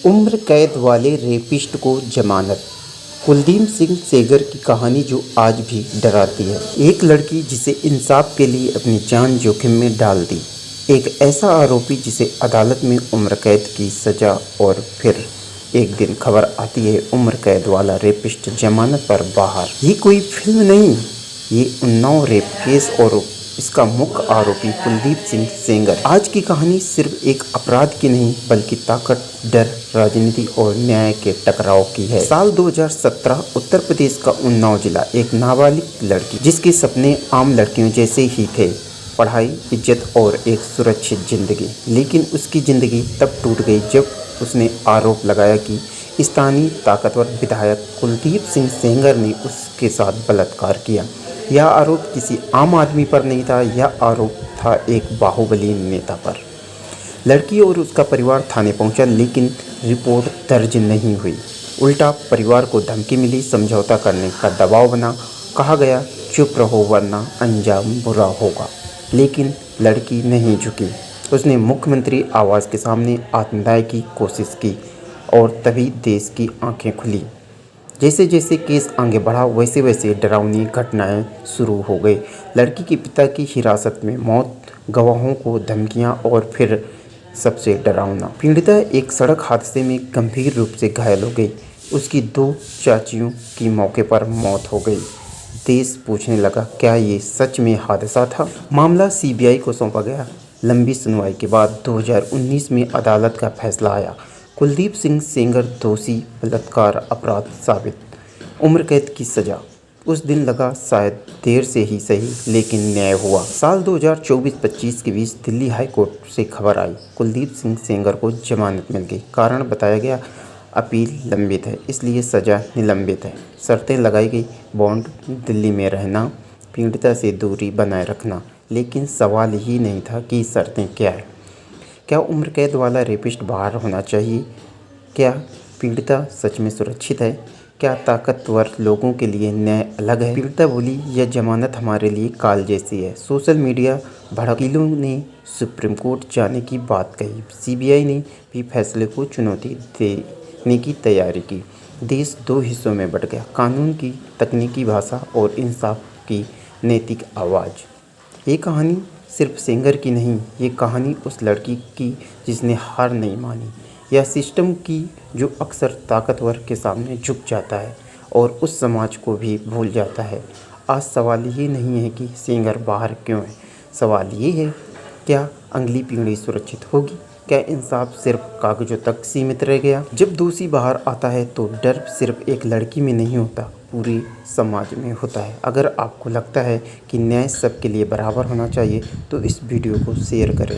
उम्र कैद वाले रेपिस्ट को जमानत। कुलदीप सिंह सेंगर की कहानी जो आज भी डराती है। एक लड़की जिसे इंसाफ के लिए अपनी जान जोखिम में डाल दी। एक ऐसा आरोपी जिसे अदालत में उम्र कैद की सजा और फिर एक दिन खबर आती है उम्र कैद वाला रेपिस्ट जमानत पर बाहर। ये कोई फिल्म नहीं, ये उन्नाव रेप केस और इसका मुख्य आरोपी कुलदीप सिंह सेंगर। आज की कहानी सिर्फ एक अपराध की नहीं बल्कि ताकत, डर, राजनीति और न्याय के टकराव की है। साल 2017 उत्तर प्रदेश का उन्नाव जिला। एक नाबालिग लड़की जिसके सपने आम लड़कियों जैसे ही थे, पढ़ाई, इज्जत और एक सुरक्षित जिंदगी। लेकिन उसकी जिंदगी तब टूट गई जब उसने आरोप लगाया कि स्थानीय ताकतवर विधायक कुलदीप सिंह सेंगर ने उसके साथ बलात्कार किया। यह आरोप किसी आम आदमी पर नहीं था, यह आरोप था एक बाहुबली नेता पर। लड़की और उसका परिवार थाने पहुंचा लेकिन रिपोर्ट दर्ज नहीं हुई। उल्टा परिवार को धमकी मिली, समझौता करने का दबाव बना। कहा गया चुप रहो वरना अंजाम बुरा होगा। लेकिन लड़की नहीं झुकी। उसने मुख्यमंत्री आवास के सामने आत्मदाह की कोशिश की और तभी देश की आंखें खुली। जैसे जैसे केस आगे बढ़ा वैसे वैसे डरावनी घटनाएं शुरू हो गई। लड़की के पिता की हिरासत में मौत, गवाहों को धमकियां और फिर सबसे डरावना, पीड़िता एक सड़क हादसे में गंभीर रूप से घायल हो गई। उसकी 2 चाचियों की मौके पर मौत हो गई। देश पूछने लगा क्या ये सच में हादसा था। मामला सीबीआई को सौंपा गया। लंबी सुनवाई के बाद 2019 में अदालत का फैसला आया। कुलदीप सिंह सेंगर दोषी, बलात्कार अपराध साबित, उम्र कैद की सजा। उस दिन लगा शायद देर से ही सही लेकिन न्याय हुआ। साल 2024-25 के बीच दिल्ली हाई कोर्ट से खबर आई कुलदीप सिंह सेंगर को जमानत मिल गई। कारण बताया गया अपील लंबित है इसलिए सजा निलंबित है। शर्तें लगाई गई, बॉन्ड, दिल्ली में रहना, पीड़िता से दूरी बनाए रखना। लेकिन सवाल ही नहीं था कि शर्तें क्या है। क्या उम्र कैद वाला रेपिस्ट बाहर होना चाहिए? क्या पीड़िता सच में सुरक्षित है? क्या ताकतवर लोगों के लिए न्याय अलग है? पीड़िता बोली यह जमानत हमारे लिए काल जैसी है। सोशल मीडिया भड़कीलों ने सुप्रीम कोर्ट जाने की बात कही। सीबीआई ने भी फैसले को चुनौती देने की तैयारी की। देश 2 हिस्सों में बंट गया, कानून की तकनीकी भाषा और इंसाफ की नैतिक आवाज़। ये कहानी सिर्फ सेंगर की नहीं, ये कहानी उस लड़की की जिसने हार नहीं मानी, या सिस्टम की जो अक्सर ताकतवर के सामने झुक जाता है और उस समाज को भी भूल जाता है। आज सवाल ये नहीं है कि सेंगर बाहर क्यों है, सवाल ये है क्या अगली पीढ़ी सुरक्षित होगी? क्या इंसाफ सिर्फ कागजों तक सीमित रह गया? जब दोषी बाहर आता है तो डर सिर्फ एक लड़की में नहीं होता, पूरी समाज में होता है। अगर आपको लगता है कि न्याय सबके लिए बराबर होना चाहिए तो इस वीडियो को शेयर करें।